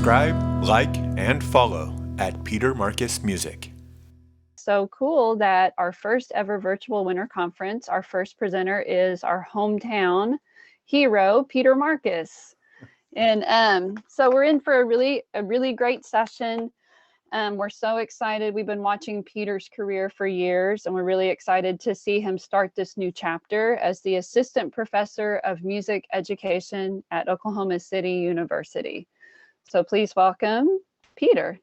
Subscribe, like, and follow at Peter Marcus Music. So cool that our first ever virtual winter conference, our first presenter is our hometown hero, Peter Marcus. And so we're in for a really great session. We're so excited. We've been watching Peter's career for years, and we're really excited to see him start this new chapter as the assistant professor of music education at Oklahoma City University. So please welcome Peter.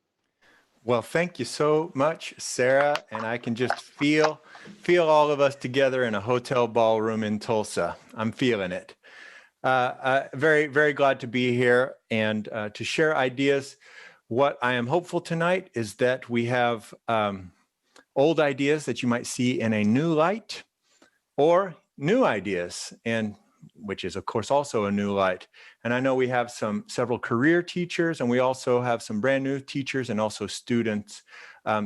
Well, thank you so much, Sarah, and I can just feel all of us together in a hotel ballroom in Tulsa. I'm feeling it. Very, very glad to be here and to share ideas. What I am hopeful tonight is that we have old ideas that you might see in a new light, or new ideas, and which is of course also a new light. And I know we have several career teachers, and we also have some brand new teachers and also students.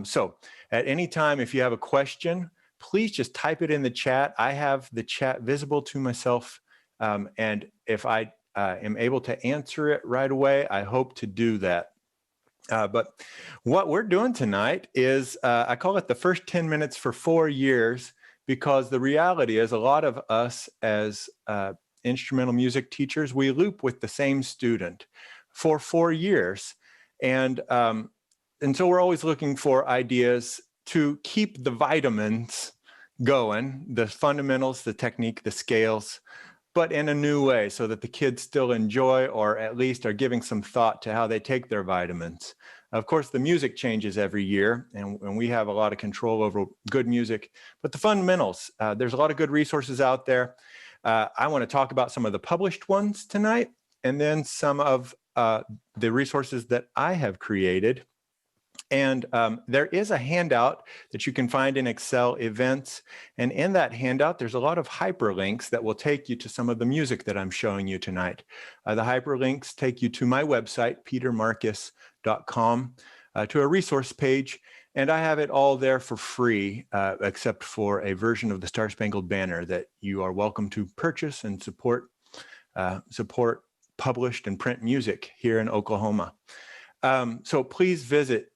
So at any time, if you have a question, please just type it in the chat. I have the chat visible to myself. And if I am able to answer it right away, I hope to do that. But what we're doing tonight is, I call it the first 10 minutes for 4 years, because the reality is a lot of us as instrumental music teachers, we loop with the same student for 4 years. And so we're always looking for ideas to keep the vitamins going, the fundamentals, the technique, the scales, but in a new way, so that the kids still enjoy, or at least are giving some thought to how they take their vitamins. Of course, the music changes every year, and we have a lot of control over good music, but the fundamentals, there's a lot of good resources out there. I want to talk about some of the published ones tonight, and then some of the resources that I have created. And there is a handout that you can find in Excel events. And in that handout, there's a lot of hyperlinks that will take you to some of the music that I'm showing you tonight. The hyperlinks take you to my website, petermarcus.com, to a resource page. And I have it all there for free, except for a version of the Star Spangled Banner that you are welcome to purchase and support published and print music here in Oklahoma. So please visit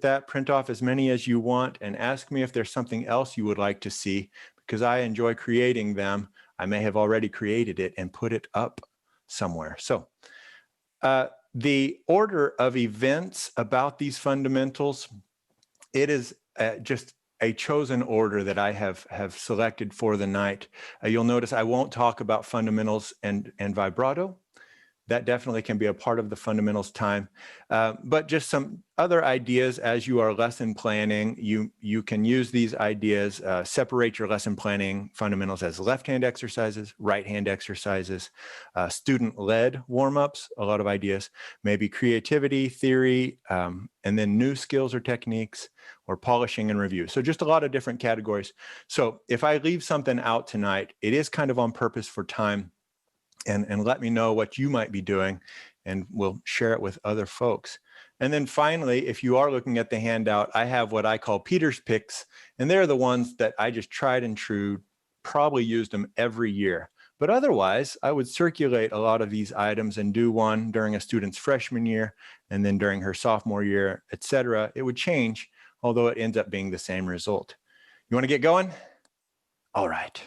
that, print off as many as you want, and ask me if there's something else you would like to see, because I enjoy creating them. I may have already created it and put it up somewhere. So the order of events about these fundamentals, it is just a chosen order that I have selected for the night. You'll notice I won't talk about fundamentals and vibrato. That definitely can be a part of the fundamentals time, but just some other ideas as you are lesson planning. You can use these ideas, separate your lesson planning fundamentals as left-hand exercises, right-hand exercises, student-led warm-ups, a lot of ideas, maybe creativity, theory, and then new skills or techniques, or polishing and review. So just a lot of different categories. So if I leave something out tonight, it is kind of on purpose for time. And let me know what you might be doing, and we'll share it with other folks. And then finally, if you are looking at the handout, I have what I call Peter's Picks, and they're the ones that I just tried and true, probably used them every year. But otherwise, I would circulate a lot of these items and do one during a student's freshman year, and then during her sophomore year, etc. It would change, although it ends up being the same result. You want to get going? All right.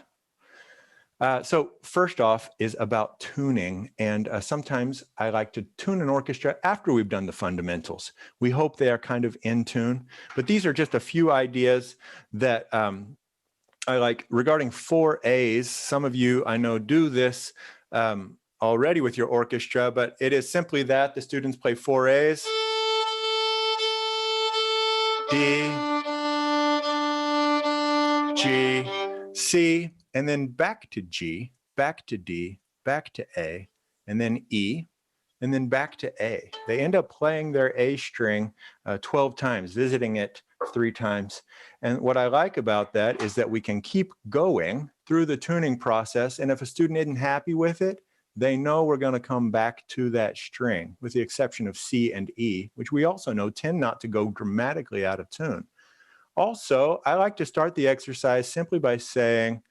So first off is about tuning, and sometimes I like to tune an orchestra after we've done the fundamentals. We hope they are kind of in tune, but these are just a few ideas that I like regarding 4As. Some of you I know do this already with your orchestra, but it is simply that the students play 4As, D, G, C, and then back to G, back to D, back to A, and then E, and then back to A. They end up playing their A string 12 times, visiting it 3 times. And what I like about that is that we can keep going through the tuning process, and if a student isn't happy with it, they know we're going to come back to that string, with the exception of C and E, which we also know tend not to go dramatically out of tune. Also, I like to start the exercise simply by saying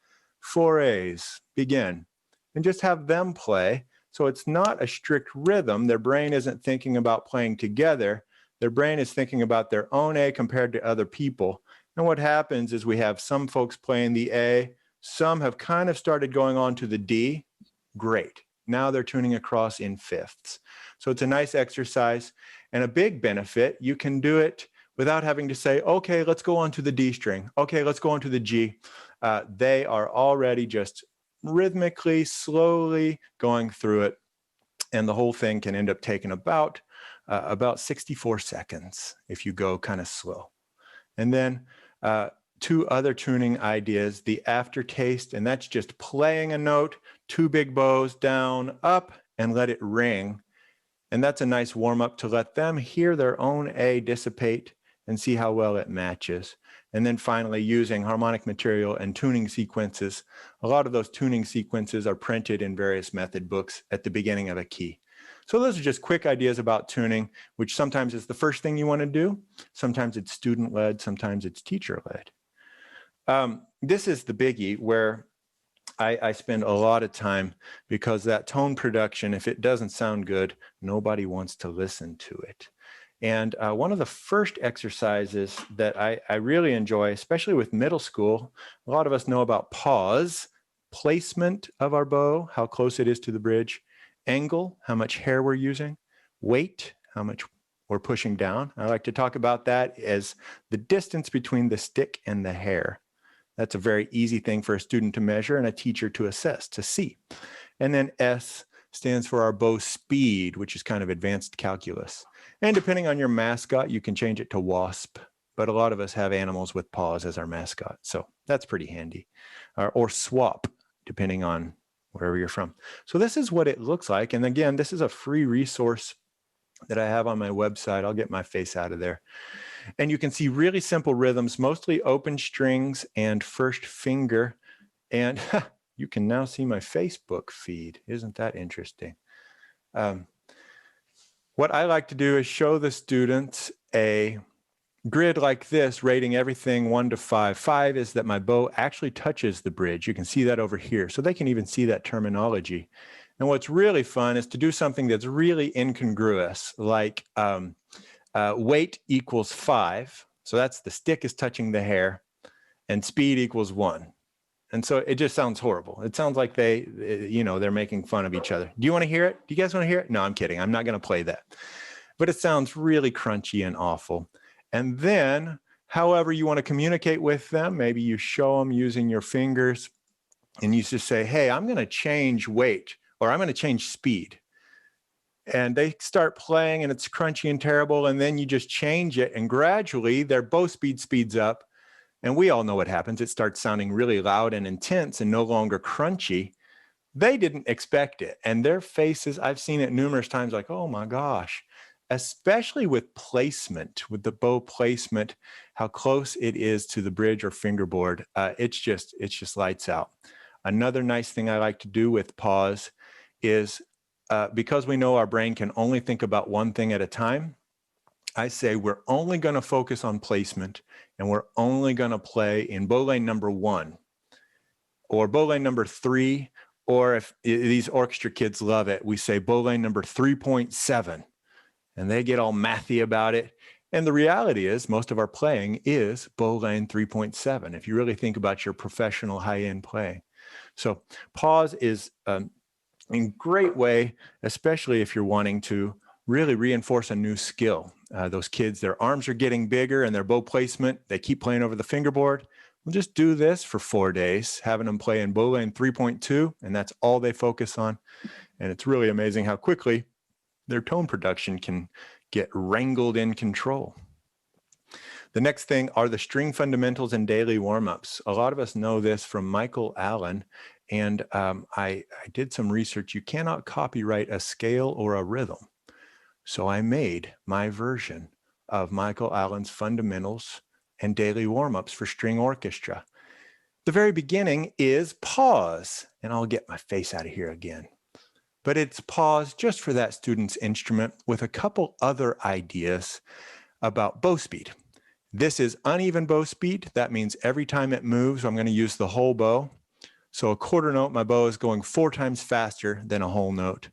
4As, begin, and just have them play So it's not a strict rhythm. Their brain isn't thinking about playing together. Their brain is thinking about their own A compared to other people. And what happens is we have some folks playing the A, some have kind of started going on to the D. Great. Now they're tuning across in fifths. So it's a nice exercise and a big benefit. You can do it without having to say, okay, let's go on to the D string. Okay, let's go on to the G. They are already just rhythmically, slowly going through it. And the whole thing can end up taking about 64 seconds if you go kind of slow. And then two other tuning ideas, the aftertaste, and that's just playing a note, two big bows down, up, and let it ring. And that's a nice warm up to let them hear their own A dissipate and see how well it matches. And then finally, using harmonic material and tuning sequences. A lot of those tuning sequences are printed in various method books at the beginning of a key. So those are just quick ideas about tuning, which sometimes is the first thing you want to do. Sometimes it's student-led, sometimes it's teacher-led. This is the biggie where I spend a lot of time, because that tone production, if it doesn't sound good, nobody wants to listen to it. And one of the first exercises that I really enjoy, especially with middle school, a lot of us know about pause, placement of our bow, how close it is to the bridge, angle, how much hair we're using, weight, how much we're pushing down. I like to talk about that as the distance between the stick and the hair. That's a very easy thing for a student to measure and a teacher to assess, to see. And then S stands for our bow speed, which is kind of advanced calculus. And depending on your mascot, you can change it to WASP, but a lot of us have animals with paws as our mascot. So that's pretty handy. Or SWAP, depending on wherever you're from. So this is what it looks like. And again, this is a free resource that I have on my website. I'll get my face out of there. And you can see really simple rhythms, mostly open strings and first finger. And you can now see my Facebook feed. Isn't that interesting? What I like to do is show the students a grid like this, rating everything 1 to 5. 5 is that my bow actually touches the bridge. You can see that over here. So they can even see that terminology. And what's really fun is to do something that's really incongruous, like weight equals 5. So that's the stick is touching the hair, and speed equals 1. And so it just sounds horrible. It sounds like they're making fun of each other. Do you want to hear it? Do you guys want to hear it? No, I'm kidding. I'm not going to play that. But it sounds really crunchy and awful. And then, however you want to communicate with them, maybe you show them using your fingers, and you just say, hey, I'm going to change weight, or I'm going to change speed. And they start playing, and it's crunchy and terrible, and then you just change it, and gradually their bow speed speeds up. And we all know what happens. It starts sounding really loud and intense and no longer crunchy. They didn't expect it. And their faces, I've seen it numerous times, like, oh my gosh, especially with placement, with the bow placement, how close it is to the bridge or fingerboard. It's just lights out. Another nice thing I like to do with pause is because we know our brain can only think about one thing at a time, I say we're only going to focus on placement, and we're only going to play in bow lane number 1 or bow lane number 3, or if these orchestra kids love it, we say bow lane number 3.7, and they get all mathy about it. And the reality is most of our playing is bow lane 3.7, if you really think about your professional high-end playing. So pause is a great way, especially if you're wanting to really reinforce a new skill. Those kids, their arms are getting bigger and their bow placement, they keep playing over the fingerboard. We'll just do this for 4 days, having them play in bow lane 3.2, and that's all they focus on. And it's really amazing how quickly their tone production can get wrangled in control. The next thing are the string fundamentals and daily warm-ups. A lot of us know this from Michael Allen, and I did some research. You cannot copyright a scale or a rhythm. So I made my version of Michael Allen's fundamentals and daily warm-ups for string orchestra. The very beginning is pause, and I'll get my face out of here again. But it's pause just for that student's instrument with a couple other ideas about bow speed. This is uneven bow speed. That means every time it moves, I'm going to use the whole bow. So a quarter note, my bow is going 4 times faster than a whole note.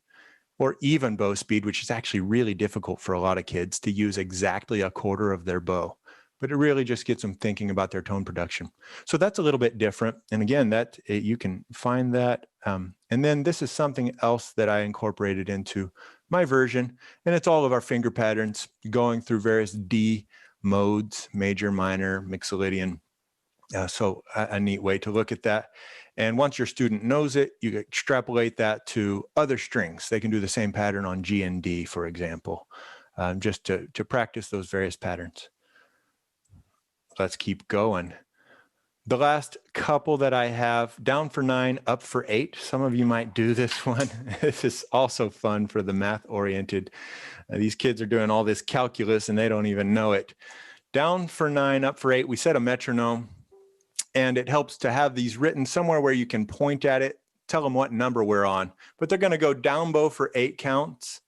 or even bow speed, which is actually really difficult for a lot of kids to use exactly a quarter of their bow. But it really just gets them thinking about their tone production. So that's a little bit different. And again, you can find that. And then this is something else that I incorporated into my version. And it's all of our finger patterns going through various D modes, major, minor, mixolydian. So a neat way to look at that. And once your student knows it, you extrapolate that to other strings. They can do the same pattern on G and D, for example, just to practice those various patterns. Let's keep going. The last couple that I have, down for 9, up for 8. Some of you might do this one. This is also fun for the math-oriented. These kids are doing all this calculus and they don't even know it. Down for 9, up for 8, we set a metronome. And it helps to have these written somewhere where you can point at it, tell them what number we're on. But they're going to go down bow for 8 counts.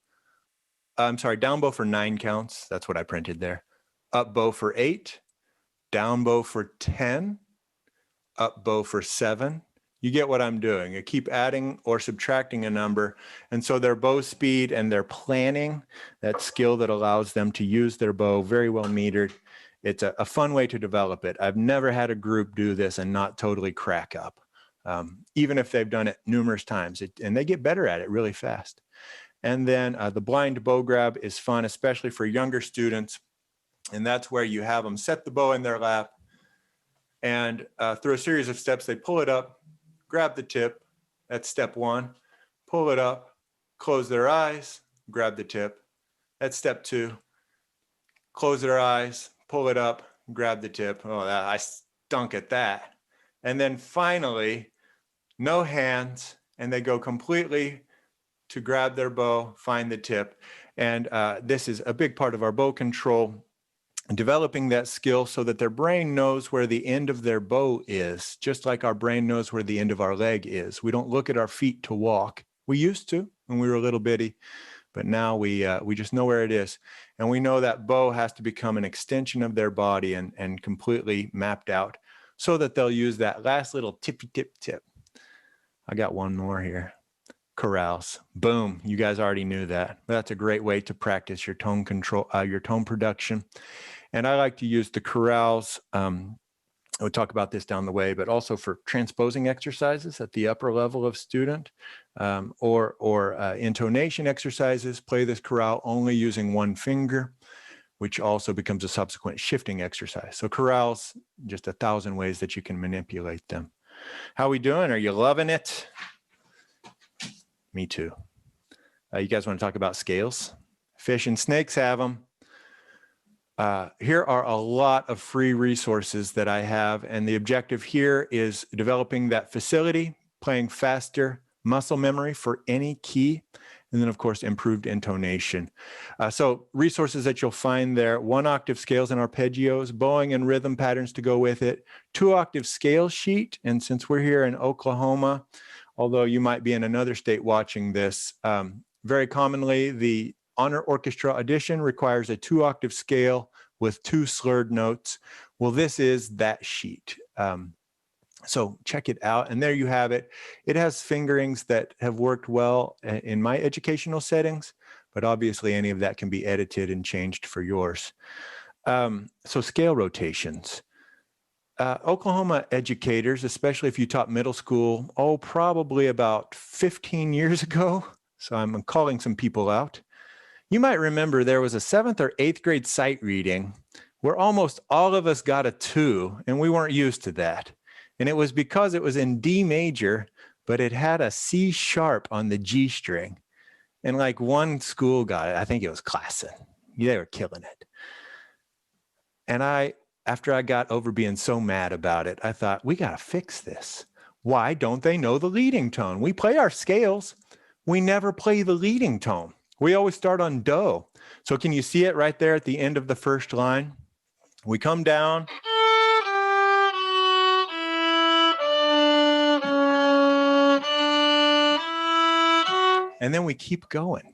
I'm sorry, down bow for 9 counts. That's what I printed there. Up bow for 8, down bow for 10, up bow for 7. You get what I'm doing. You keep adding or subtracting a number. And so their bow speed and their planning, that skill that allows them to use their bow very well metered. It's a fun way to develop it. I've never had a group do this and not totally crack up, even if they've done it numerous times. And they get better at it really fast. And then the blind bow grab is fun, especially for younger students. And that's where you have them set the bow in their lap. And through a series of steps, they pull it up, grab the tip. That's step 1. Pull it up, close their eyes, grab the tip. That's step 2. Close their eyes, pull it up, grab the tip. Oh, I stunk at that. And then finally, no hands, and they go completely to grab their bow, find the tip. And this is a big part of our bow control, developing that skill so that their brain knows where the end of their bow is, just like our brain knows where the end of our leg is. We don't look at our feet to walk. We used to when we were a little bitty. But now we just know where it is. And we know that bow has to become an extension of their body and completely mapped out so that they'll use that last little tippy tip. I got one more here. Chorales. Boom. You guys already knew that. That's a great way to practice your tone control, your tone production. And I like to use the chorales. We'll talk about this down the way, but also for transposing exercises at the upper level of student, or intonation exercises. Play this chorale only using one finger, which also becomes a subsequent shifting exercise. So chorales, just 1,000 ways that you can manipulate them. How we doing? Are you loving it? Me too. You guys want to talk about scales? Fish and snakes have them. Here are a lot of free resources that I have, and the objective here is developing that facility, playing faster, muscle memory for any key, and then of course improved intonation. So resources that you'll find there: 1-octave scales and arpeggios, bowing and rhythm patterns to go with it, 2-octave scale sheet. And since we're here in Oklahoma, although you might be in another state watching this, very commonly the Honor Orchestra Edition requires a 2-octave scale with 2 slurred notes. Well, this is that sheet. So check it out. And there you have it. It has fingerings that have worked well in my educational settings, but obviously any of that can be edited and changed for yours. So scale rotations. Oklahoma educators, especially if you taught middle school, probably about 15 years ago. So I'm calling some people out. You might remember there was a 7th or 8th grade sight reading where almost all of us got a 2, and we weren't used to that. And it was because it was in D major, but it had a C sharp on the G string. And like one school got it, I think it was Classen. They were killing it. And after I got over being so mad about it, I thought, we got to fix this. Why don't they know the leading tone? We play our scales. We never play the leading tone. We always start on do. So can you see it right there at the end of the first line? We come down. And then we keep going.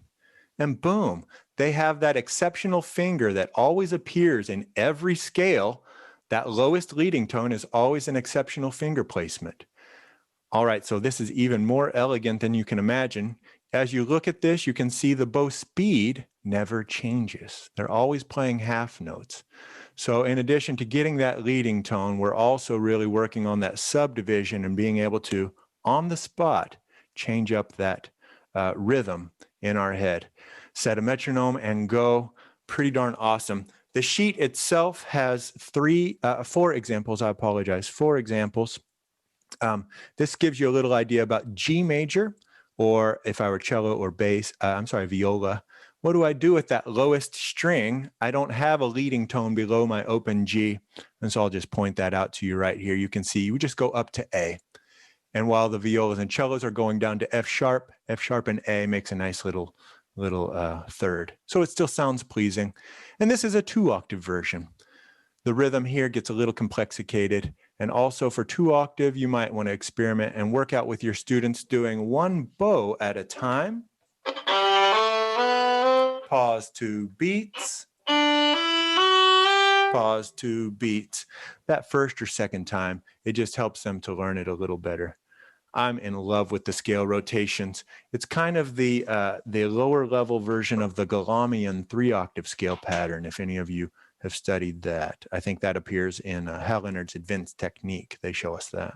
And boom, they have that exceptional finger that always appears in every scale. That lowest leading tone is always an exceptional finger placement. All right, so this is even more elegant than you can imagine. as you look at this, you can see the bow speed never changes. They're always playing half notes. So in addition to getting that leading tone, we're also really working on that subdivision and being able to, on the spot, change up that rhythm in our head. Set a metronome and go. Pretty darn awesome. The sheet itself has four examples. I apologize, 4 examples. This gives you a little idea about G major, or if I were cello or bass, viola. What do I do with that lowest string? I don't have a leading tone below my open G. And so I'll just point that out to you right here. You can see we just go up to A. And while the violas and cellos are going down to F sharp and A makes a nice little third. So it still sounds pleasing. And this is a 2-octave version. The rhythm here gets a little complexicated. And also for 2-octave, you might want to experiment and work out with your students doing one bow at a time. Pause 2 beats. Pause 2 beats. That first or second time, it just helps them to learn it a little better. I'm in love with the scale rotations. It's kind of the lower level version of the Galamian 3-octave scale pattern, if any of you have studied that. I think that appears in Hal Leonard's Advanced Technique. They show us that.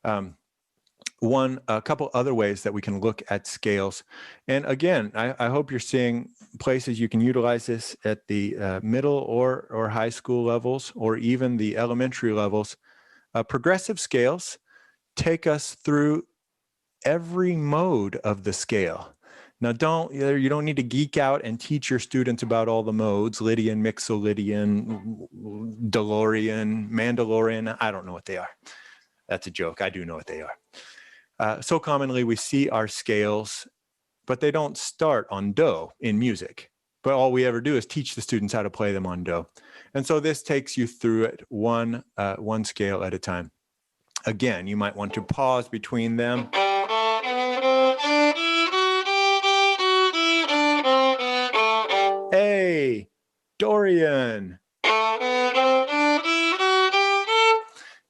A couple other ways that we can look at scales. And again, I hope you're seeing places you can utilize this at the middle or high school levels, or even the elementary levels. Progressive scales take us through every mode of the scale. Now, you don't need to geek out and teach your students about all the modes, Lydian, Mixolydian, Delorian, Mandalorian. I don't know what they are. That's a joke. I do know what they are. So commonly we see our scales, but they don't start on Do in music. But all we ever do is teach the students how to play them on Do. And so this takes you through it one scale at a time. Again, you might want to pause between them. Hey, Dorian.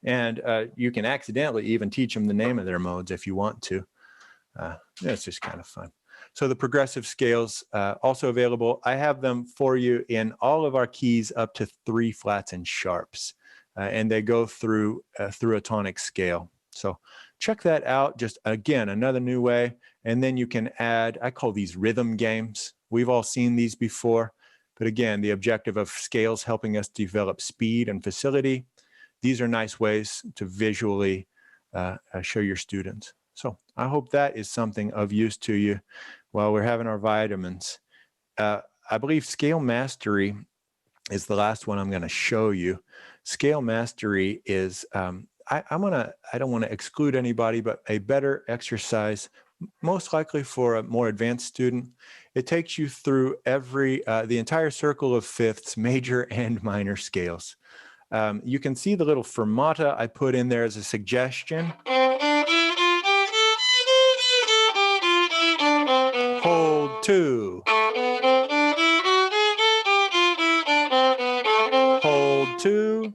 And you can accidentally even teach them the name of their modes if you want to. It's just kind of fun. So the progressive scales also available. I have them for you in all of our keys up to 3 flats and sharps. And they go through a tonic scale. So check that out. Just again, another new way. And then you can add, I call these rhythm games. We've all seen these before. But again, the objective of scales helping us develop speed and facility. These are nice ways to visually show your students. So I hope that is something of use to you while we're having our vitamins. I believe scale mastery is the last one I'm going to show you. Scale mastery is, I don't want to exclude anybody, but a better exercise, most likely for a more advanced student. It takes you through the entire circle of fifths, major and minor scales. You can see the little fermata I put in there as a suggestion. Hold 2. Hold 2.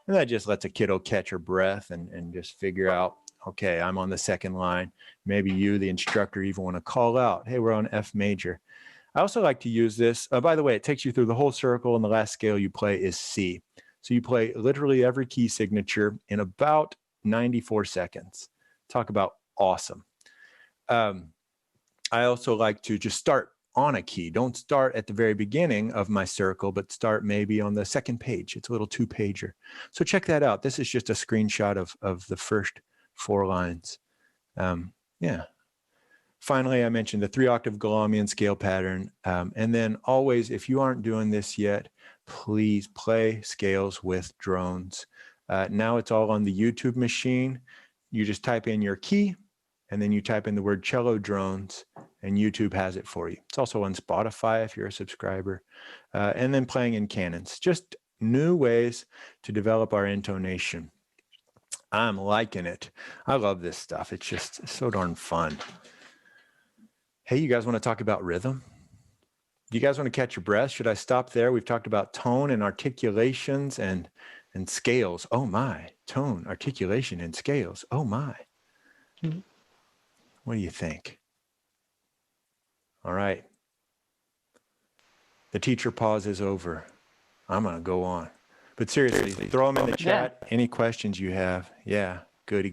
And that just lets a kiddo catch her breath and just figure out, okay, I'm on the second line. Maybe you, the instructor, even want to call out, hey, we're on F major. I also like to use this. By the way, it takes you through the whole circle, and the last scale you play is C. So you play literally every key signature in about 94 seconds. Talk about awesome. I also like to just start on a key. Don't start at the very beginning of my circle, but start maybe on the second page. It's a little 2-pager. So check that out. This is just a screenshot of the first 4 lines. Yeah. Finally, I mentioned the 3-octave Galamian scale pattern. And then always, if you aren't doing this yet, please play scales with drones. Now it's all on the YouTube machine. You just type in your key, and then you type in the word cello drones, and YouTube has it for you. It's also on Spotify if you're a subscriber. And then playing in canons. Just new ways to develop our intonation. I'm liking it. I love this stuff. It's just so darn fun. Hey, you guys want to talk about rhythm? Do you guys want to catch your breath? Should I stop there? We've talked about tone and articulations and scales. Oh my, tone, articulation, and scales. Oh my. What do you think? All right. The teacher pause is over. I'm going to go on. But seriously, throw them in the chat. Yeah. Any questions you have. Yeah. Goody.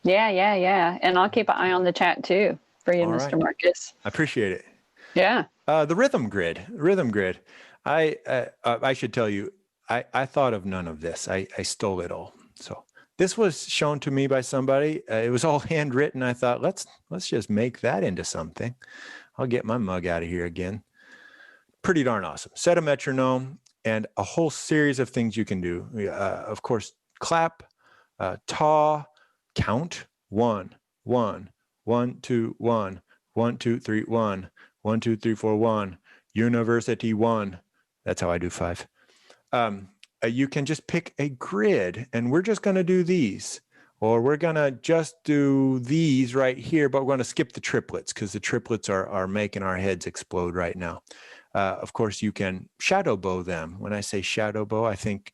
Yeah. And I'll keep an eye on the chat too for you, Mr. Marcus. I appreciate it. Yeah. The rhythm grid. I should tell you, I thought of none of this. I stole it all. So this was shown to me by somebody. It was all handwritten. I thought, let's just make that into something. I'll get my mug out of here again. Pretty darn awesome. Set a metronome and a whole series of things you can do. Of course, clap, taw, count, 1, 1, 1, 2, 1, 1, 2, 3, 1, 1, 2, 3, 4, 1, university 1. That's how I do 5. You can just pick a grid, and we're just going to do these. Or we're going to just do these right here, but we're going to skip the triplets because the triplets are making our heads explode right now. Of course, you can shadow bow them. When I say shadow bow, I think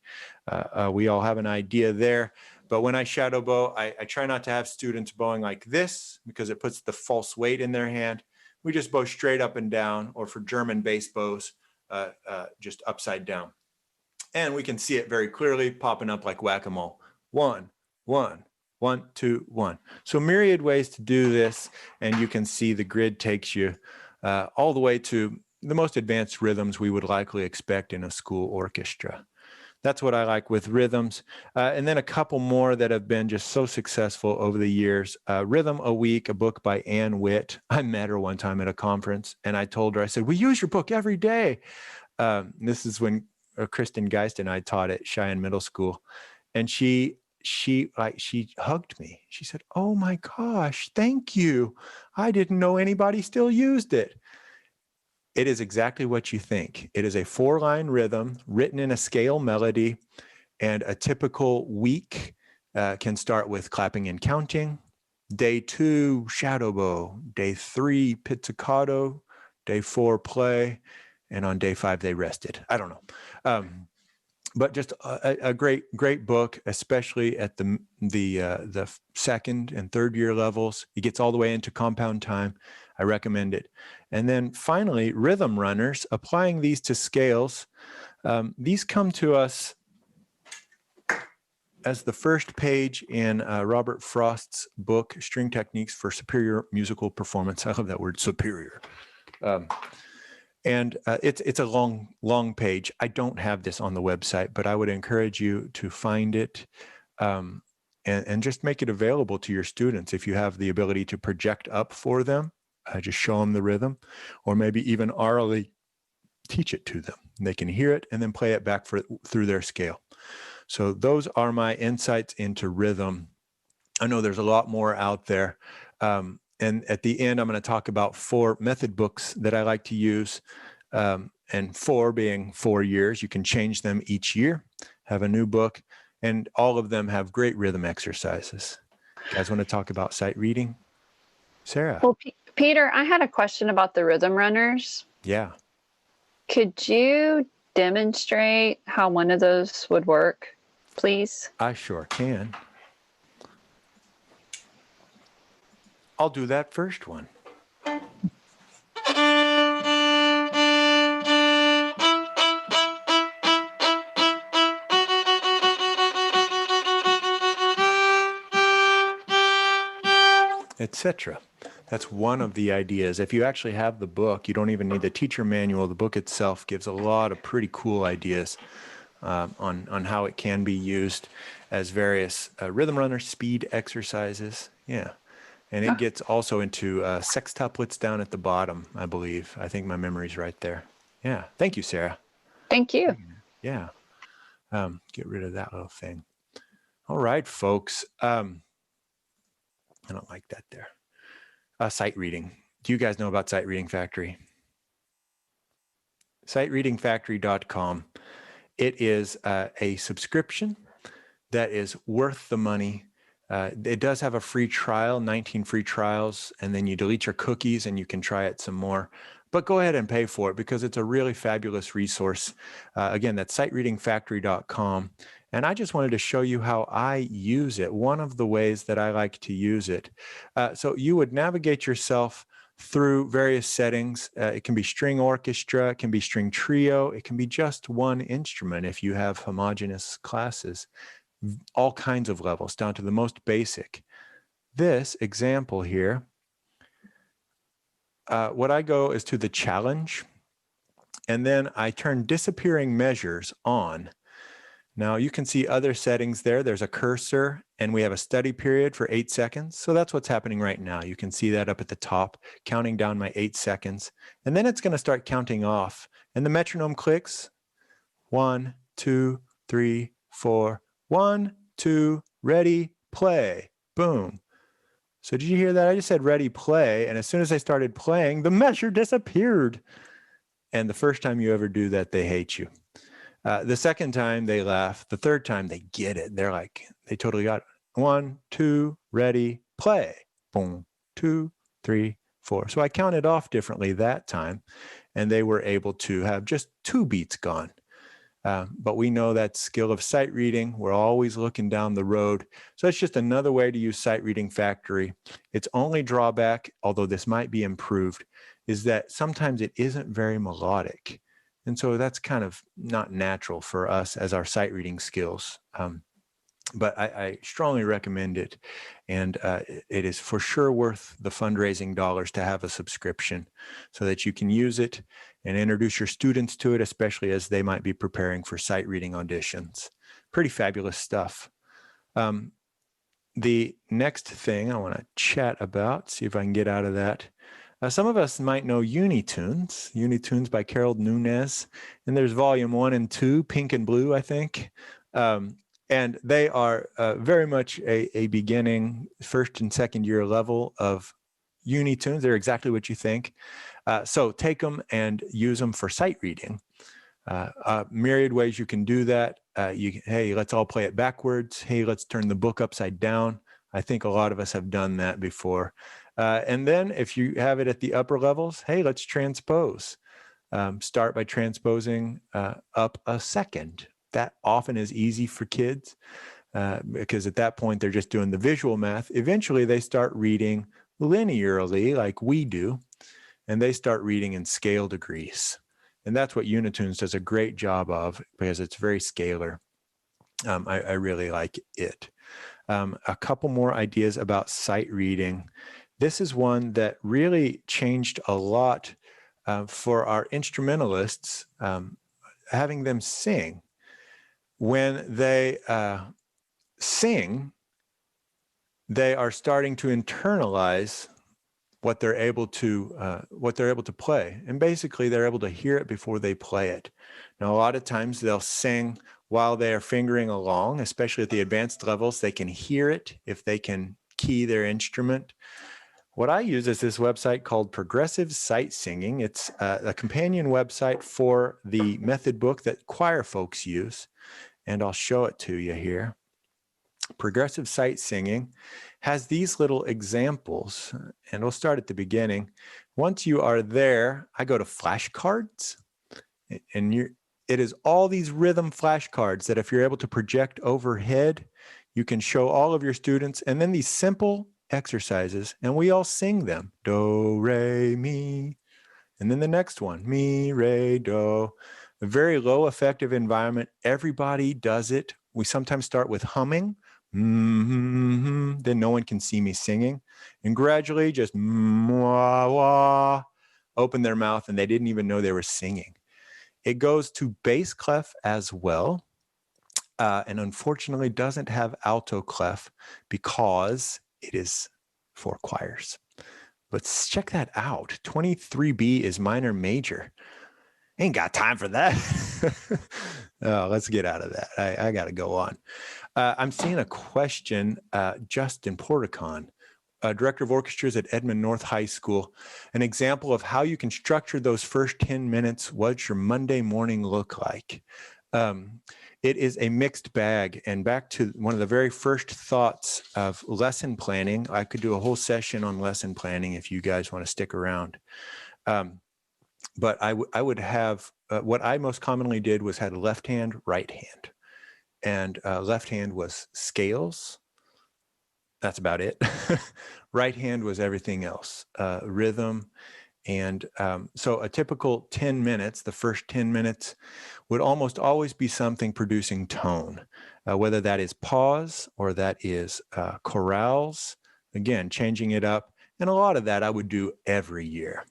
we all have an idea there. But when I shadow bow, I try not to have students bowing like this because it puts the false weight in their hand. We just bow straight up and down, or for German bass bows, just upside down. And we can see it very clearly popping up like whack-a-mole. 1, 1, 1, 2, 1. So myriad ways to do this, and you can see the grid takes you all the way to the most advanced rhythms we would likely expect in a school orchestra. That's what I like with rhythms. And then a couple more that have been just so successful over the years. Rhythm a Week, a book by Ann Witt. I met her one time at a conference, and I told her, I said, we use your book every day. This is when Kristen Geist and I taught at Cheyenne Middle School. And she hugged me. She said, oh my gosh, thank you. I didn't know anybody still used it. It is exactly what you think. It is a 4-line rhythm written in a scale melody, and a typical week can start with clapping and counting. Day 2, shadow bow. Day 3, pizzicato. Day 4, play. And on day 5, they rested. I don't know. But just a great book, especially at the second and third year levels. It gets all the way into compound time. I recommend it. And then finally, rhythm runners, applying these to scales. These come to us as the first page in Robert Frost's book, String Techniques for Superior Musical Performance. I love that word, superior. And it's a long page. I don't have this on the website, but I would encourage you to find it and just make it available to your students. If you have the ability to project up for them, just show them the rhythm, or maybe even orally teach it to them. They can hear it and then play it back through their scale. So those are my insights into rhythm. I know there's a lot more out there. And at the end, I'm going to talk about 4 method books that I like to use. And 4 being 4 years. You can change them each year, have a new book, and all of them have great rhythm exercises. You guys want to talk about sight reading? Sarah? Well, Peter, I had a question about the rhythm runners. Yeah. Could you demonstrate how one of those would work, please? I sure can. I'll do that first one. Etc. That's one of the ideas. If you actually have the book, you don't even need the teacher manual. The book itself gives a lot of pretty cool ideas on how it can be used as various rhythm runner speed exercises. Yeah. And it gets also into sextuplets down at the bottom, I believe. I think my memory's right there. Yeah. Thank you, Sarah. Thank you. Yeah. Get rid of that little thing. All right, folks. I don't like that there. Sight reading. Do you guys know about Sight Reading Factory? Sightreadingfactory.com. It is a subscription that is worth the money. It does have a free trial, 19 free trials, and then you delete your cookies and you can try it some more. But go ahead and pay for it because it's a really fabulous resource. Again, that's sightreadingfactory.com. And I just wanted to show you how I use it, one of the ways that I like to use it. So you would navigate yourself through various settings. It can be string orchestra, it can be string trio, it can be just one instrument if you have homogeneous classes, all kinds of levels down to the most basic. This example here, what I go is to the challenge, and then I turn disappearing measures on. Now you can see other settings there. There's a cursor and we have a study period for 8 seconds. So that's what's happening right now. You can see that up at the top, counting down my 8 seconds. And then it's going to start counting off. And the metronome clicks. 1, 2, 3, 4. 1, 2, ready, play. Boom. So did you hear that? I just said ready, play. And as soon as I started playing, the measure disappeared. And the first time you ever do that, they hate you. The second time they laugh. The third time they get it. They're like, they totally got it. 1, 2, ready, play. Boom, 2, 3, 4. So I counted off differently that time, and they were able to have just 2 beats gone. But we know that skill of sight reading. We're always looking down the road. So it's just another way to use Sight Reading Factory. Its only drawback, although this might be improved, is that sometimes it isn't very melodic. And so that's kind of not natural for us as our sight reading skills. But I strongly recommend it. And it is for sure worth the fundraising dollars to have a subscription so that you can use it and introduce your students to it, especially as they might be preparing for sight reading auditions. Pretty fabulous stuff. The next thing I want to chat about, see if I can get out of that. Some of us might know Unitunes by Carol Nunez, and there's volume 1 and 2, Pink and Blue, I think. And they are very much a beginning first and second year level of Unitunes. They're exactly what you think. So take them and use them for sight reading. Myriad ways you can do that. Hey, let's all play it backwards. Hey, let's turn the book upside down. I think a lot of us have done that before. And then if you have it at the upper levels, hey, let's transpose. Start by transposing up a second. That often is easy for kids because at that point, they're just doing the visual math. Eventually, they start reading linearly like we do, and they start reading in scale degrees. And that's what Unitunes does a great job of because it's very scalar. I really like it. A couple more ideas about sight reading. This is one that really changed a lot for our instrumentalists, having them sing. When they sing, they are starting to internalize what they're able to play, and basically they're able to hear it before they play it. Now, a lot of times they'll sing while they are fingering along, especially at the advanced levels. They can hear it if they can key their instrument. What I use is this website called Progressive Sight Singing. It's a companion website for the method book that choir folks use, and I'll show it to you here. Progressive Sight Singing has these little examples, and we'll start at the beginning. Once you are there, I go to flashcards, and it is all these rhythm flashcards that if you're able to project overhead, you can show all of your students, and then these simple exercises, and we all sing them. Do, re, mi, and then the next one, mi, re, do. A very low effective environment. Everybody does it. We sometimes start with humming. Then no one can see me singing, and gradually just wah, wah, open their mouth, and they didn't even know they were singing. It goes to bass clef as well, and unfortunately doesn't have alto clef because it is for choirs. Let's check that out. 23B is minor major. Ain't got time for that. Oh, let's get out of that. I got to go on. I'm seeing a question, Justin Porticon, Director of Orchestras at Edmond North High School, an example of how you can structure those first 10 minutes. What's your Monday morning look like? It is a mixed bag. And back to one of the very first thoughts of lesson planning, I could do a whole session on lesson planning if you guys want to stick around. But I would have, what I most commonly did was had left hand, right hand. and left hand was scales. That's about it. Right hand was everything else, rhythm. And so a typical 10 minutes, the first 10 minutes would almost always be something producing tone, whether that is pause or that is chorales, again, changing it up. And a lot of that I would do every year.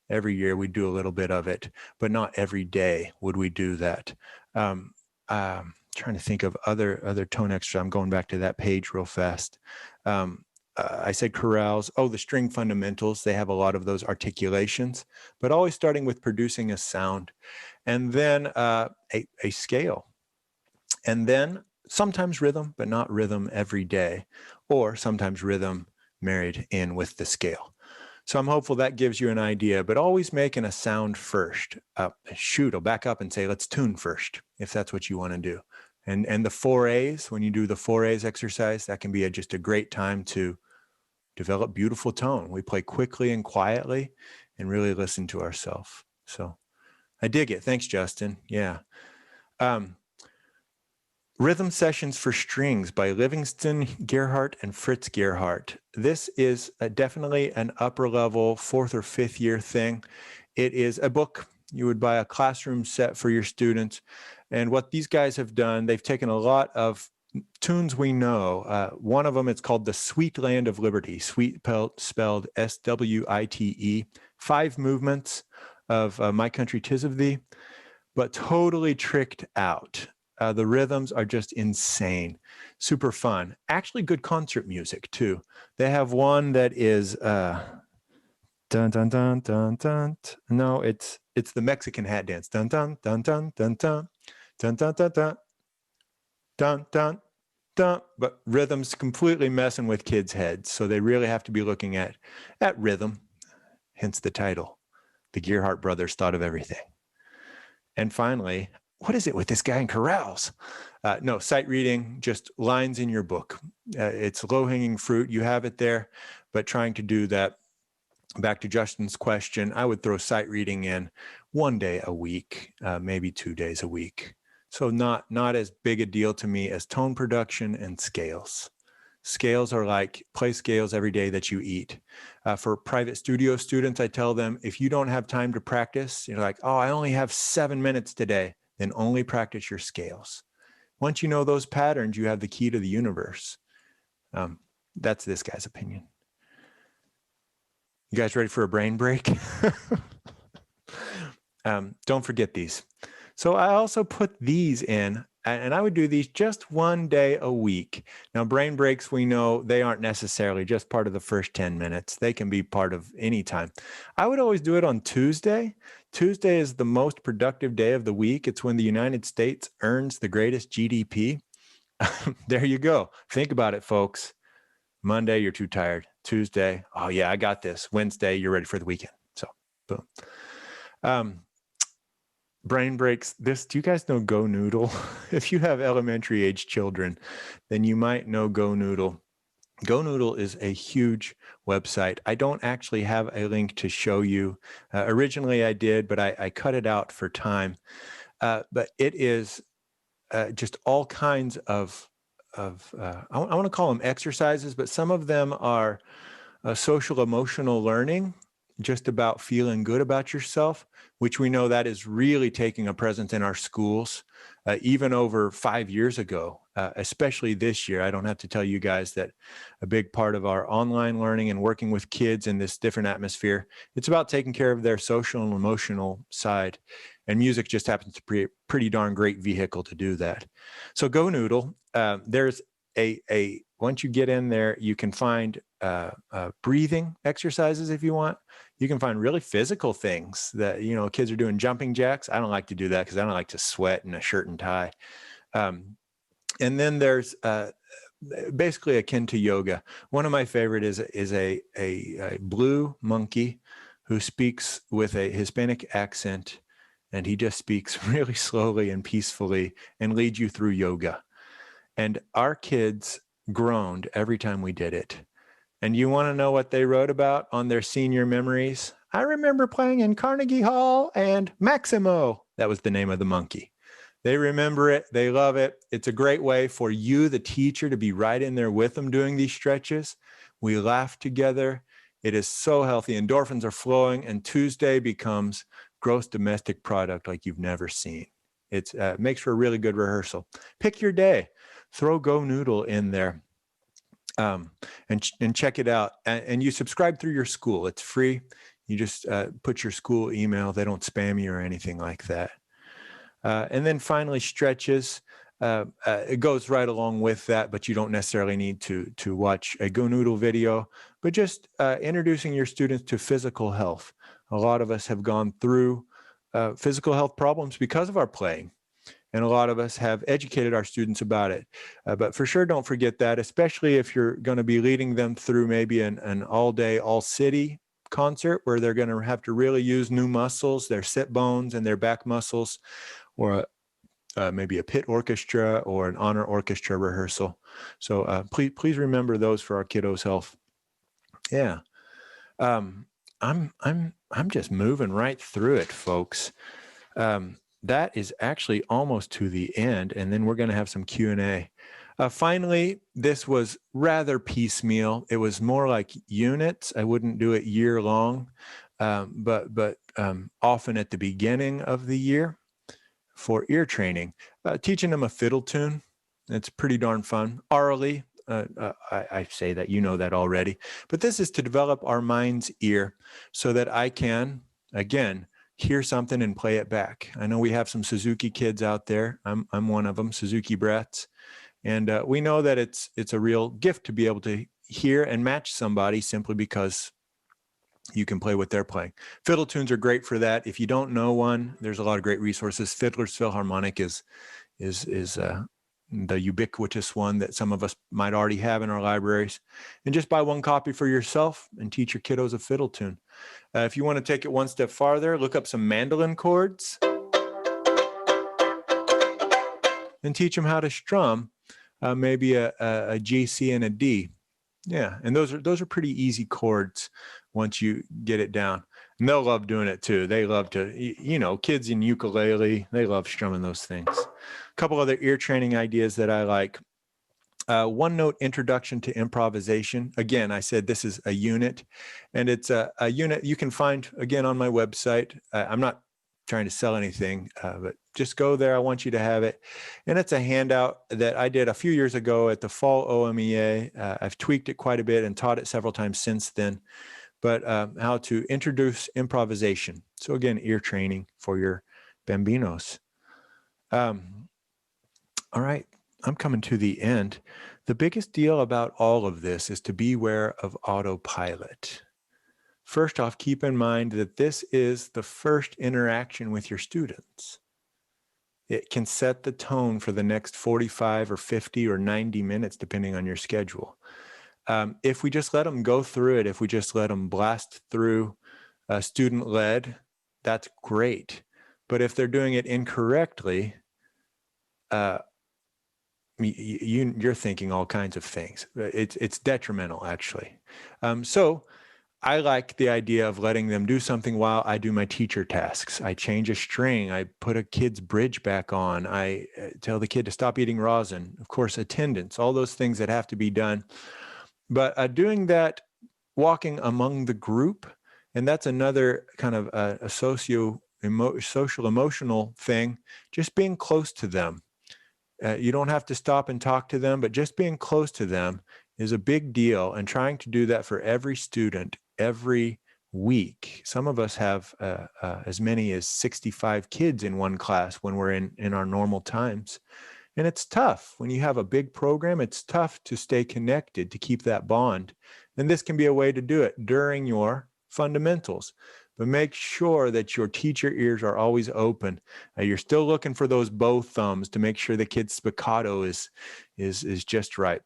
Every year we do a little bit of it, but not every day would we do that. Trying to think of other tone extras. I'm going back to that page real fast. I said chorales. Oh, the string fundamentals. They have a lot of those articulations, but always starting with producing a sound, and then a scale, and then sometimes rhythm, but not rhythm every day, or sometimes rhythm married in with the scale. So I'm hopeful that gives you an idea, but always making a sound first. Shoot, I'll back up and say, let's tune first, if that's what you want to do. And the 4As, when you do the 4As exercise, that can be just a great time to develop beautiful tone. We play quickly and quietly and really listen to ourselves. So I dig it. Thanks, Justin. Yeah. Rhythm Sessions for Strings by Livingston Gerhardt and Fritz Gerhardt. This is definitely an upper level 4th or 5th year thing. It is a book. You would buy a classroom set for your students. And what these guys have done, they've taken a lot of tunes we know. One of them, it's called The Sweet Land of Liberty, sweet spelled S-W-I-T-E, 5 movements of My Country 'Tis of Thee, but totally tricked out. The rhythms are just insane, super fun. Actually good concert music too. They have one that is dun dun dun dun dun. No, it's the Mexican hat dance. Dun dun dun dun dun dun dun dun dun dun dun dun dun. But rhythms completely messing with kids' heads, so they really have to be looking at rhythm. Hence the title. The Gerhardt brothers thought of everything. And finally, what is it with this guy in chorales? No, sight reading, just lines in your book. It's low-hanging fruit. You have it there, but trying to do that. Back to Justin's question, I would throw sight reading in 1 day a week, maybe 2 days a week. So not as big a deal to me as tone production and scales. Scales are like play scales every day that you eat. For private studio students, I tell them, if you don't have time to practice, you're like, oh, I only have 7 minutes today, then only practice your scales. Once you know those patterns, you have the key to the universe. That's this guy's opinion. You guys ready for a brain break? Don't forget these. So I also put these in, and I would do these just 1 day a week. Now, brain breaks, we know they aren't necessarily just part of the first 10 minutes. They can be part of any time. I would always do it on Tuesday. Tuesday is the most productive day of the week. It's when the United States earns the greatest GDP. There you go. Think about it, folks. Monday, you're too tired. Tuesday, oh yeah, I got this. Wednesday, you're ready for the weekend. So, boom. Brain breaks. Do you guys know Go Noodle? If you have elementary age children, then you might know Go Noodle. Go Noodle is a huge website. I don't actually have a link to show you. Originally I did, but I cut it out for time. But it is just all kinds of I want to call them exercises, but some of them are social emotional learning, just about feeling good about yourself, which we know that is really taking a presence in our schools, even over 5 years ago, especially this year. I don't have to tell you guys that a big part of our online learning and working with kids in this different atmosphere, it's about taking care of their social and emotional side. And music just happens to be a pretty darn great vehicle to do that. So Go Noodle, there's once you get in there, you can find breathing exercises if you want. You can find really physical things that, kids are doing jumping jacks. I don't like to do that because I don't like to sweat in a shirt and tie. And then there's basically akin to yoga. One of my favorite is a blue monkey who speaks with a Hispanic accent, and he just speaks really slowly and peacefully and leads you through yoga. And our kids groaned every time we did it. And you want to know what they wrote about on their senior memories? I remember playing in Carnegie Hall and Maximo. That was the name of the monkey. They remember it. They love it. It's a great way for you, the teacher, to be right in there with them doing these stretches. We laugh together. It is so healthy. Endorphins are flowing, and Tuesday becomes gross domestic product like you've never seen. It makes for a really good rehearsal. Pick your day. Throw Go Noodle in there and check it out. And you subscribe through your school. It's free. You just put your school email. They don't spam you or anything like that. And then finally, stretches. It goes right along with that, but you don't necessarily need to watch a Go Noodle video, but just introducing your students to physical health. A lot of us have gone through physical health problems because of our playing, and a lot of us have educated our students about it. But for sure, don't forget that, especially if you're going to be leading them through maybe an all-day, all-city concert where they're going to have to really use new muscles, their sit bones and their back muscles, or maybe a pit orchestra or an honor orchestra rehearsal. So please remember those for our kiddos' health. Yeah, I'm just moving right through it, folks. That is actually almost to the end, and then we're going to have some Q&A. Finally, this was rather piecemeal. It was more like units. I wouldn't do it year long, but often at the beginning of the year for ear training, teaching them a fiddle tune. It's pretty darn fun. Orally, I say that, you know that already, but this is to develop our mind's ear so that I can, again, hear something and play it back. I know we have some Suzuki kids out there. I'm one of them, Suzuki brats. And we know that it's a real gift to be able to hear and match somebody simply because you can play what they're playing. Fiddle tunes are great for that. If you don't know one, there's a lot of great resources. Fiddler's Philharmonic is the ubiquitous one that some of us might already have in our libraries. And just buy one copy for yourself and teach your kiddos a fiddle tune. If you want to take it one step farther, look up some mandolin chords and teach them how to strum maybe a G, C, and a D. Yeah, and those are pretty easy chords once you get it down. And they'll love doing it too. They love to, kids in ukulele, they love strumming those things. A couple other ear training ideas that I like. One-note introduction to improvisation. Again, I said this is a unit, and it's a unit you can find, again, on my website. I'm not trying to sell anything, but just go there. I want you to have it. And it's a handout that I did a few years ago at the fall OMEA. I've tweaked it quite a bit and taught it several times since then, but how to introduce improvisation. So again, ear training for your bambinos. All right, I'm coming to the end. The biggest deal about all of this is to beware of autopilot. First off, keep in mind that this is the first interaction with your students. It can set the tone for the next 45 or 50 or 90 minutes, depending on your schedule. If we just let them go through it, if we just let them blast through student-led, that's great. But if they're doing it incorrectly, you're thinking all kinds of things. It's detrimental, actually. So I like the idea of letting them do something while I do my teacher tasks. I change a string. I put a kid's bridge back on. I tell the kid to stop eating rosin. Of course, attendance, all those things that have to be done. But doing that, walking among the group, and that's another kind of a social emotional thing, just being close to them. You don't have to stop and talk to them, but just being close to them is a big deal, and trying to do that for every student every week. Some of us have as many as 65 kids in one class when we're in our normal times. And it's tough. When you have a big program, it's tough to stay connected, to keep that bond. And this can be a way to do it during your fundamentals. But make sure that your teacher ears are always open. You're still looking for those bow thumbs to make sure the kid's spiccato is just right.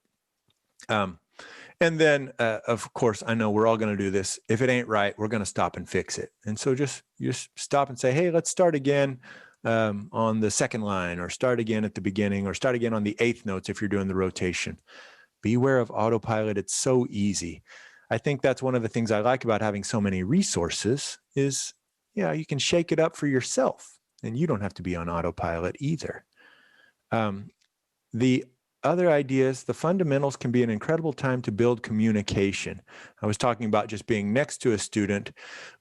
And then, of course, I know we're all going to do this. If it ain't right, we're going to stop and fix it. And so just stop and say, hey, let's start again on the second line, or start again at the beginning, or start again on the eighth notes if you're doing the rotation. Beware of autopilot. It's so easy. I think that's one of the things I like about having so many resources is, you can shake it up for yourself and you don't have to be on autopilot either. The other ideas, the fundamentals can be an incredible time to build communication. I was talking about just being next to a student,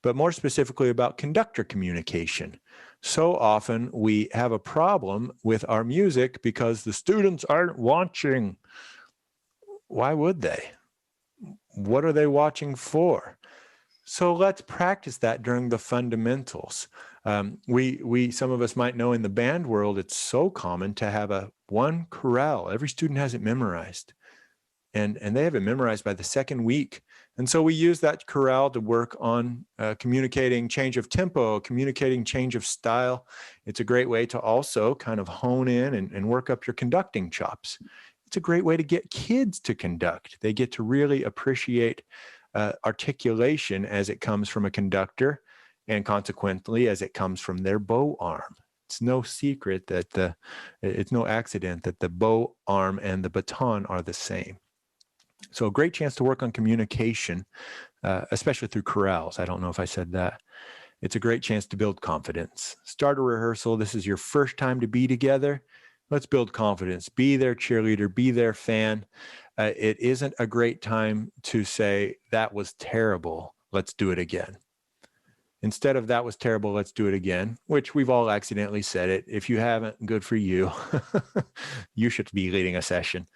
but more specifically about conductor communication. So often we have a problem with our music because the students aren't watching. Why would they? What are they watching for? So let's practice that during the fundamentals. Some of us might know in the band world, it's so common to have one chorale. Every student has it memorized, and they have it memorized by the second week. And so we use that chorale to work on communicating change of tempo, communicating change of style. It's a great way to also kind of hone in and work up your conducting chops. It's a great way to get kids to conduct. They get to really appreciate articulation as it comes from a conductor, and consequently as it comes from their bow arm. It's no secret that it's no accident that the bow arm and the baton are the same. So a great chance to work on communication, especially through chorales. I don't know if I said that. It's a great chance to build confidence. Start a rehearsal. This is your first time to be together. Let's build confidence. Be their cheerleader, be their fan. It isn't a great time to say, that was terrible, let's do it again. Instead of that was terrible, let's do it again, which we've all accidentally said it. If you haven't, good for you. You should be leading a session.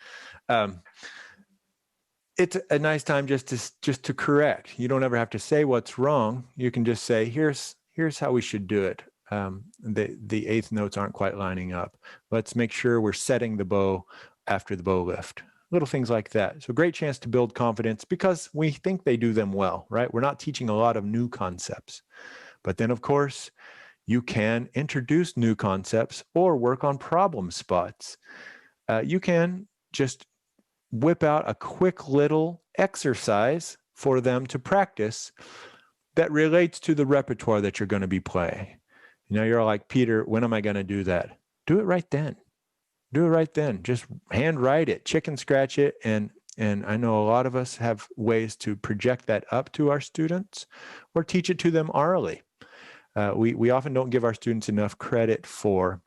It's a nice time just to correct. You don't ever have to say what's wrong. You can just say, here's how we should do it. The eighth notes aren't quite lining up. Let's make sure we're setting the bow after the bow lift. Little things like that. So great chance to build confidence because we think they do them well, right? We're not teaching a lot of new concepts. But then, of course, you can introduce new concepts or work on problem spots. You can just whip out a quick little exercise for them to practice that relates to the repertoire that you're going to be playing. You're like, Peter, when am I going to do that? Do it right then. Do it right then. Just hand write it, chicken scratch it. And I know a lot of us have ways to project that up to our students or teach it to them orally. We often don't give our students enough credit for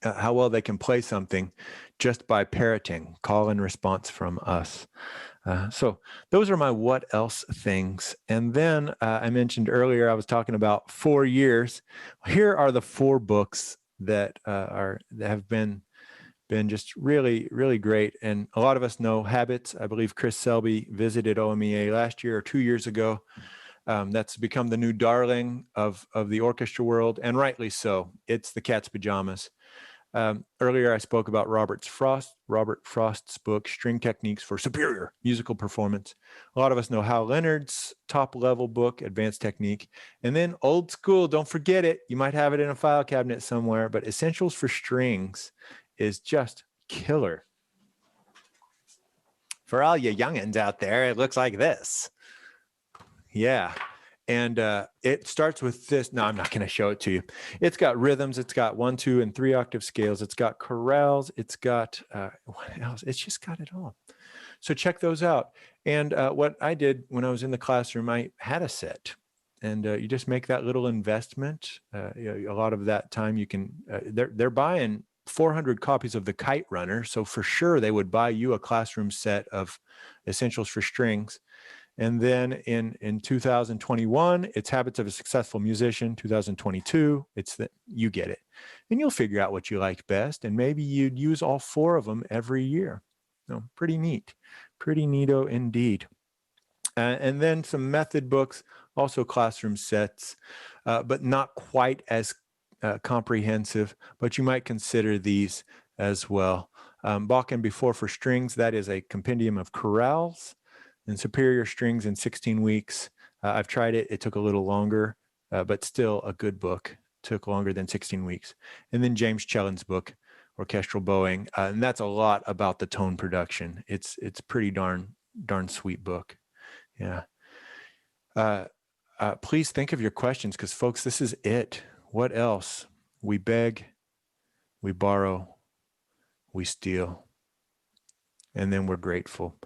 how well they can play something just by parroting, call and response from us. So those are my what else things. And then I mentioned earlier, I was talking about 4 years. Here are the 4 books that have been just really, really great. And a lot of us know Habits. I believe Chris Selby visited OMEA last year or 2 years ago. That's become the new darling of the orchestra world, and rightly so. It's the cat's pajamas. Earlier, I spoke about Robert Frost's book, String Techniques for Superior Musical Performance. A lot of us know Hal Leonard's top-level book, Advanced Technique. And then old school, don't forget it. You might have it in a file cabinet somewhere, but Essentials for Strings is just killer. For all you youngins out there, it looks like this. Yeah. And it starts with this. No, I'm not going to show it to you. It's got rhythms. It's got 1, 2, and 3 octave scales. It's got chorales. It's got what else? It's just got it all. So check those out. And what I did when I was in the classroom, I had a set. And you just make that little investment. A lot of that time you can, they're buying 400 copies of the Kite Runner. So for sure, they would buy you a classroom set of Essentials for Strings. And then in 2021, it's Habits of a Successful Musician. 2022, it's that you get it. And you'll figure out what you like best. And maybe you'd use all 4 of them every year. So pretty neat. Pretty neato indeed. And then some method books, also classroom sets, but not quite as comprehensive, but you might consider these as well. Bach and Before for Strings, that is a compendium of chorales and superior strings in 16 weeks. I've tried it. It took a little longer, but still a good book. Took longer than 16 weeks. And then James Chellen's book, Orchestral Bowing, and that's a lot about the tone production. It's pretty darn sweet book. Yeah. Please think of your questions because, folks, this is it. What else? We beg, we borrow, we steal, and then we're grateful.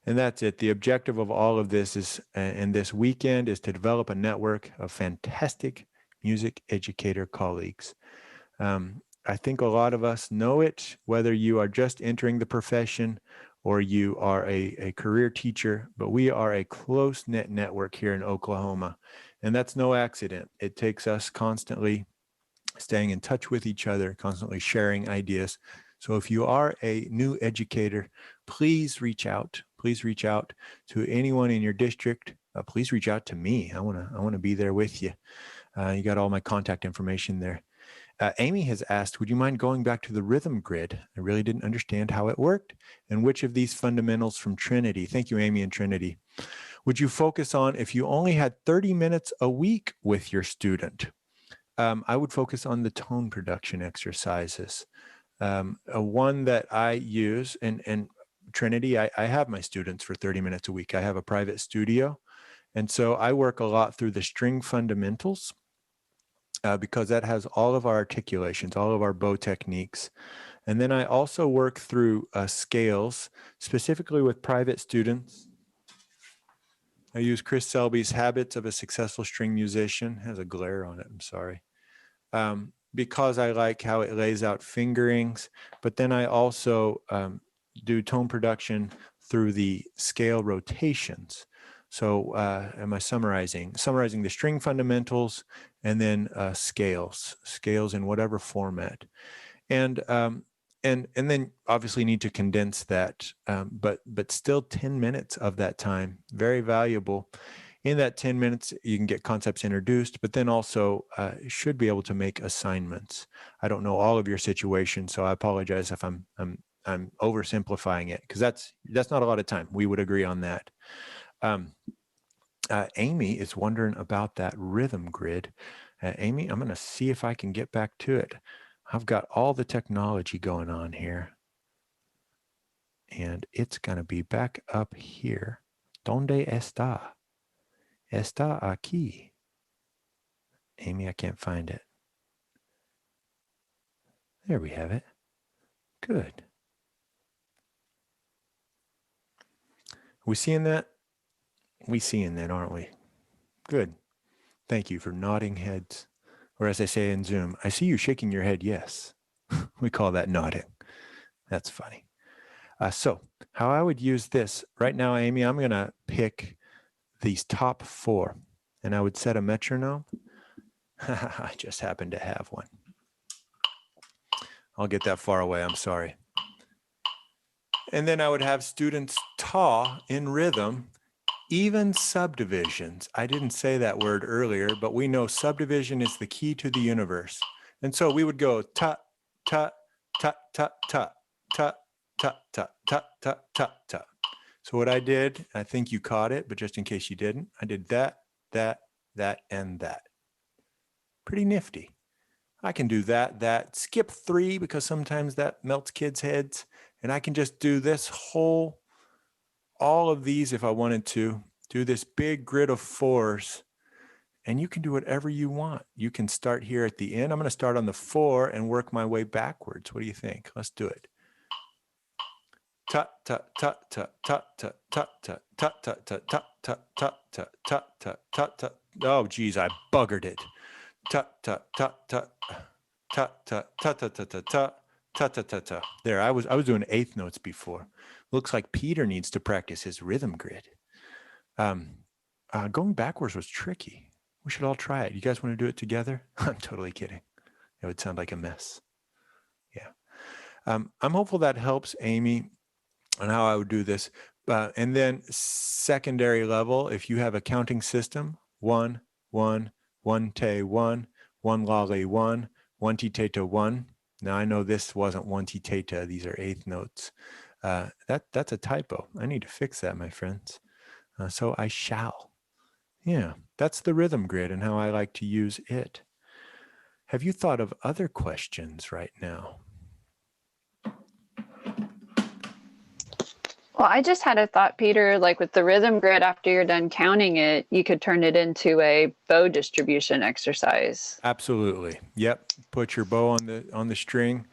And that's it. The objective of all of this is, and this weekend, is to develop a network of fantastic music educator colleagues. I think a lot of us know it, whether you are just entering the profession or you are a career teacher, but we are a close-knit network here in Oklahoma. And that's no accident. It takes us constantly staying in touch with each other, constantly sharing ideas. So if you are a new educator, please reach out. Please reach out to anyone in your district. Please reach out to me. I want to be there with you. You got all my contact information there. Amy has asked, would you mind going back to the rhythm grid? I really didn't understand how it worked and which of these fundamentals from Trinity. Thank you, Amy and Trinity. Would you focus on if you only had 30 minutes a week with your student? I would focus on the tone production exercises. One that I use, and Trinity, I have my students for 30 minutes a week. I have a private studio. And so I work a lot through the string fundamentals because that has all of our articulations, all of our bow techniques. And then I also work through scales, specifically with private students. I use Chris Selby's Habits of a Successful String Musician. It has a glare on it, I'm sorry. Because I like how it lays out fingerings, but then I also do tone production through the scale rotations. So am I summarizing? Summarizing the string fundamentals and then scales in whatever format. And then obviously need to condense that, but still 10 minutes of that time, very valuable. In that 10 minutes, you can get concepts introduced, but then also should be able to make assignments. I don't know all of your situations, so I apologize if I'm oversimplifying it, because that's not a lot of time. We would agree on that. Amy is wondering about that rhythm grid. Amy, I'm going to see if I can get back to it. I've got all the technology going on here, and it's going to be back up here. ¿Dónde está? Está aquí. Amy, I can't find it. There we have it. Good. We seeing that? We seeing that, aren't we? Good. Thank you for nodding heads. Or as I say in Zoom, I see you shaking your head yes. We call that nodding. That's funny. So how I would use this, right now, Amy, I'm going to pick these top 4, and I would set a metronome. I just happen to have one. I'll get that far away, I'm sorry. And then I would have students taw in rhythm, even subdivisions. I didn't say that word earlier, but we know subdivision is the key to the universe. And so we would go ta, ta, ta, ta, ta, ta, ta, ta, ta, ta, ta, ta. So what I did, I think you caught it, but just in case you didn't, I did that, that, that, and that. Pretty nifty. I can do that, skip 3 because sometimes that melts kids' heads. And I can just do this all of these if I wanted to, do this big grid of 4s. And you can do whatever you want. You can start here at the end. I'm going to start on the 4 and work my way backwards. What do you think? Let's do it. Ta ta ta ta ta ta ta ta ta ta ta ta ta ta ta ta ta ta ta. Oh geez, I buggered it. Ta ta ta ta ta ta ta ta ta ta ta ta ta ta ta. There, I was doing 8th notes before. Looks like Peter needs to practice his rhythm grid. Going backwards was tricky. We should all try it. You guys want to do it together? I'm totally kidding. It would sound like a mess. Yeah. I'm hopeful that helps, Amy, on how I would do this. And then secondary level, if you have a counting system, 1, 1, 1 te 1, 1 lale 1, 1 ti teta 1. Now I know this wasn't 1 ti teta. These are 8th notes. That's a typo. I need to fix that, my friends. So I shall. Yeah, that's the rhythm grid and how I like to use it. Have you thought of other questions right now? Well, I just had a thought, Peter, like with the rhythm grid, after you're done counting it, you could turn it into a bow distribution exercise. Absolutely. Yep. Put your bow on the string.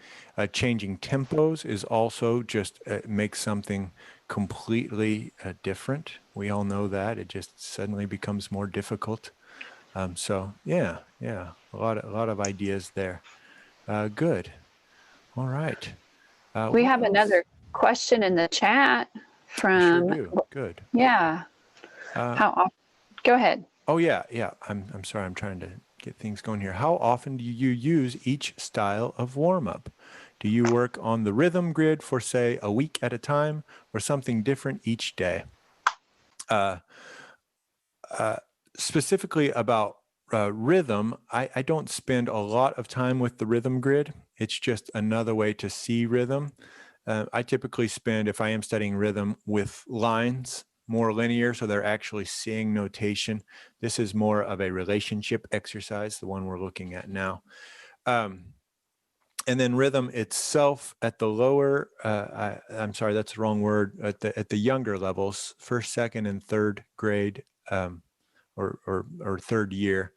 Changing tempos is also just makes something completely different. We all know that. It just suddenly becomes more difficult. So yeah, a lot of ideas there. Good. All right. We What have else? another question in the chat We sure from, do. Good. yeah, Uh, how often? Go ahead. oh yeah. I'm sorry. I'm trying to get things going here. How often do you use each style of warm-up? Do you work on the rhythm grid for, say, a week at a time, or something different each day? Specifically about rhythm, I don't spend a lot of time with the rhythm grid. It's just another way to see rhythm. I typically spend, if I am studying rhythm, with lines, more linear, so they're actually seeing notation. This is more of a relationship exercise, the one we're looking at now. And then rhythm itself at the lower, I'm sorry, that's the wrong word, at the younger levels, first, second, and third grade, or third year.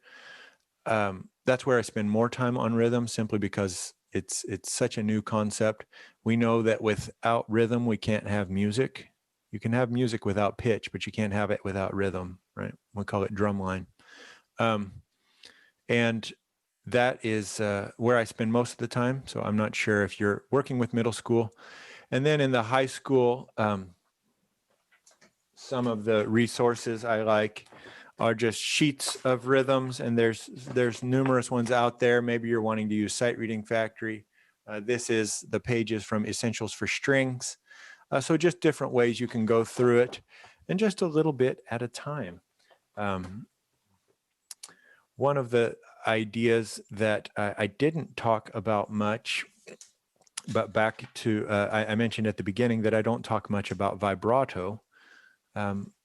That's where I spend more time on rhythm, simply because it's such a new concept. We know that without rhythm, we can't have music. You can have music without pitch, but you can't have it without rhythm, right? We call it drumline. And that is where I spend most of the time. So I'm not sure if you're working with middle school. And then in the high school, some of the resources I like are just sheets of rhythms, and there's numerous ones out there. Maybe you're wanting to use Sight Reading Factory. This is the pages from Essentials for Strings. So just different ways you can go through it, and just a little bit at a time. One of the ideas that I didn't talk about much, but back to, I mentioned at the beginning that I don't talk much about vibrato.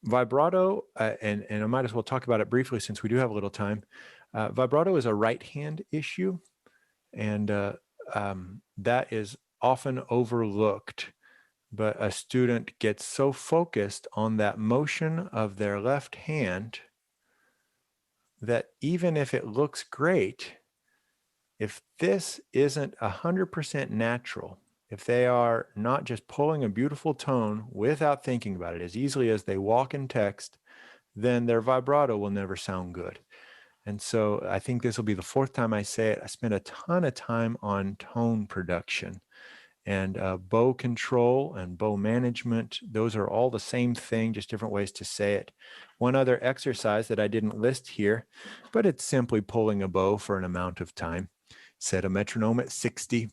Vibrato, and I might as well talk about it briefly since we do have a little time. Vibrato is a right hand issue, and that is often overlooked. But a student gets so focused on that motion of their left hand that even if it looks great, if this isn't 100% natural, if they are not just pulling a beautiful tone without thinking about it as easily as they walk in text, then their vibrato will never sound good. And so I think this will be the fourth time I say it. I spent a ton of time on tone production, and bow control and bow management. Those are all the same thing, just different ways to say it. One other exercise that I didn't list here, but it's simply pulling a bow for an amount of time. Set a metronome at 60.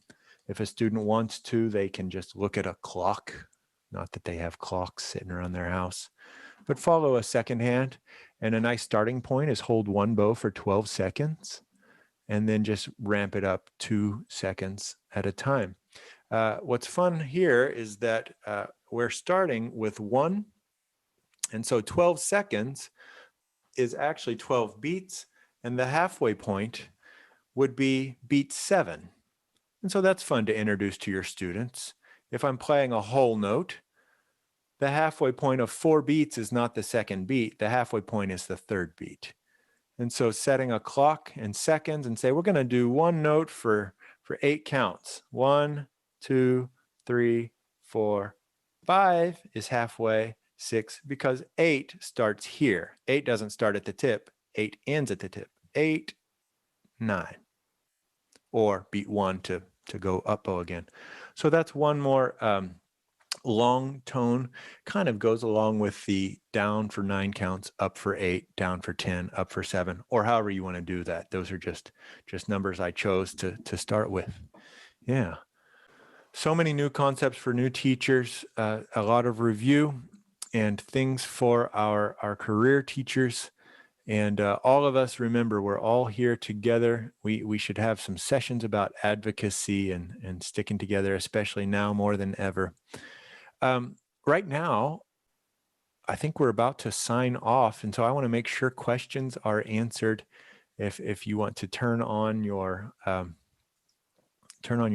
If a student wants to, they can just look at a clock. Not that they have clocks sitting around their house, but follow a second hand. And a nice starting point is hold one bow for 12 seconds and then just ramp it up 2 seconds at a time. What's fun here is that we're starting with 1. And so 12 seconds is actually 12 beats. And the halfway point would be beat 7. And so that's fun to introduce to your students. If I'm playing a whole note, the halfway point of 4 beats is not the second beat. The halfway point is the third beat. And so setting a clock in seconds and say, we're going to do one note for 8 counts. 1, 2, 3, 4, 5 is halfway, 6, because 8 starts here. 8 doesn't start at the tip. 8 ends at the tip. 8, 9. Or beat 1 to go up bow again. So that's one more long tone, kind of goes along with the down for 9 counts, up for 8, down for 10, up for 7, or however you want to do that. Those are just numbers I chose to start with. Yeah. So many new concepts for new teachers, a lot of review and things for our career teachers. And all of us, remember, we're all here together. We should have some sessions about advocacy and sticking together, especially now more than ever. Right now, I think we're about to sign off. And so I want to make sure questions are answered. If you want to turn on your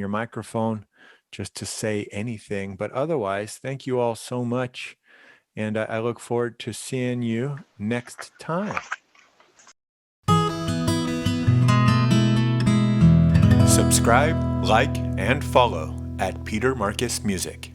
microphone just to say anything. But otherwise, thank you all so much. And I look forward to seeing you next time. Subscribe, like, and follow at Peter Marcus Music.